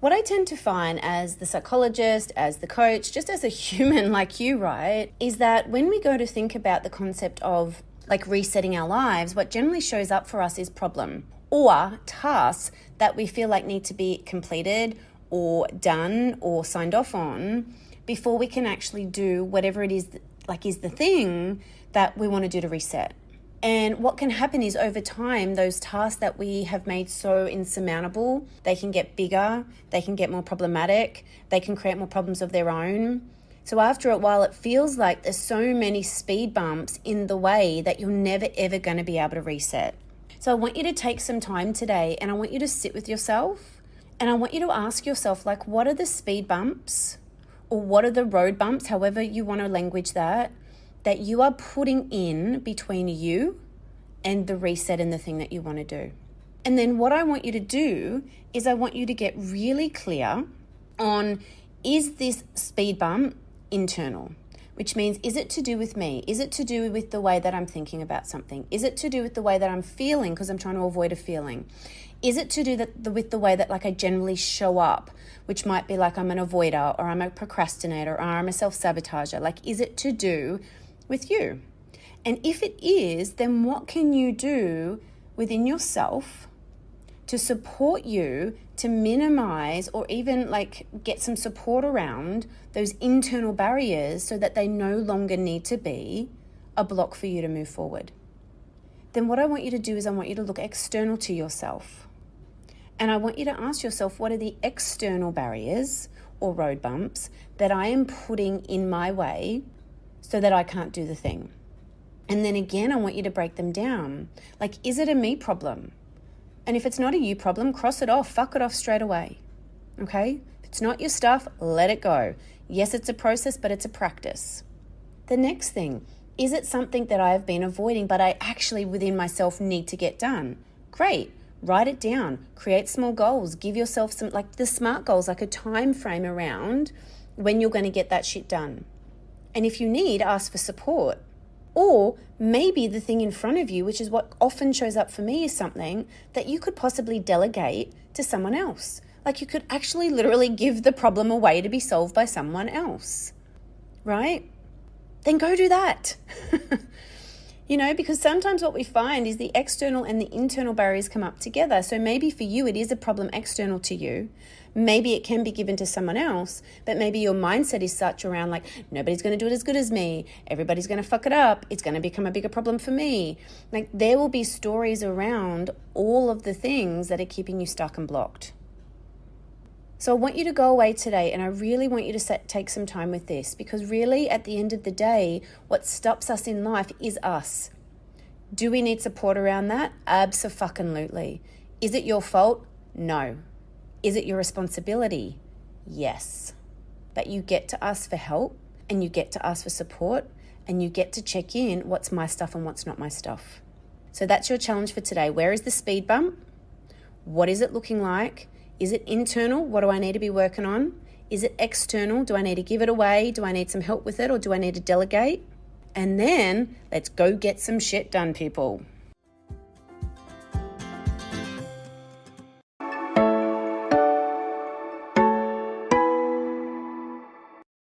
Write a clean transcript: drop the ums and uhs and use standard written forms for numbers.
What I tend to find as the psychologist, as the coach, just as a human like you, right, is that when we go to think about the concept of like resetting our lives, what generally shows up for us is problem or tasks that we feel like need to be completed or done or signed off on before we can actually do whatever it is like is the thing that we want to do to reset. And what can happen is over time, those tasks that we have made so insurmountable, they can get bigger, they can get more problematic, they can create more problems of their own. So after a while, it feels like there's so many speed bumps in the way that you're never, ever going to be able to reset. So I want you to take some time today and I want you to sit with yourself and I want you to ask yourself, like, what are the speed bumps or what are the road bumps, however you want to language that you are putting in between you and the reset and the thing that you want to do. And then what I want you to do is I want you to get really clear on, is this speed bump internal? Which means, is it to do with me? Is it to do with the way that I'm thinking about something? Is it to do with the way that I'm feeling because I'm trying to avoid a feeling? Is it to do with the way that like I generally show up, which might be like I'm an avoider or I'm a procrastinator or I'm a self-sabotager? Like, is it to do with you? And if it is, then what can you do within yourself to support you to minimize or even like get some support around those internal barriers so that they no longer need to be a block for you to move forward? Then what I want you to do is I want you to look external to yourself. And I want you to ask yourself, what are the external barriers or road bumps that I am putting in my way so that I can't do the thing? And then again, I want you to break them down. Like, is it a me problem? And if it's not a you problem, cross it off, fuck it off straight away, okay? If it's not your stuff, let it go. Yes, it's a process, but it's a practice. The next thing, is it something that I have been avoiding, but I actually within myself need to get done? Great, write it down, create small goals, give yourself some, like the SMART goals, like a time frame around when you're going to get that shit done. And if you need, ask for support. Or maybe the thing in front of you, which is what often shows up for me, is something that you could possibly delegate to someone else. Like you could actually literally give the problem away to be solved by someone else, right? Then go do that. Because sometimes what we find is the external and the internal barriers come up together. So maybe for you, it is a problem external to you. Maybe it can be given to someone else, but maybe your mindset is such around like, nobody's going to do it as good as me. Everybody's going to fuck it up. It's going to become a bigger problem for me. Like there will be stories around all of the things that are keeping you stuck and blocked. So I want you to go away today and I really want you to take some time with this, because really at the end of the day, what stops us in life is us. Do we need support around that? Abso-fucking-lutely. Is it your fault? No. Is it your responsibility? Yes. But you get to ask for help and you get to ask for support and you get to check in what's my stuff and what's not my stuff. So that's your challenge for today. Where is the speed bump? What is it looking like? Is it internal? What do I need to be working on? Is it external? Do I need to give it away? Do I need some help with it or do I need to delegate? And then let's go get some shit done, people.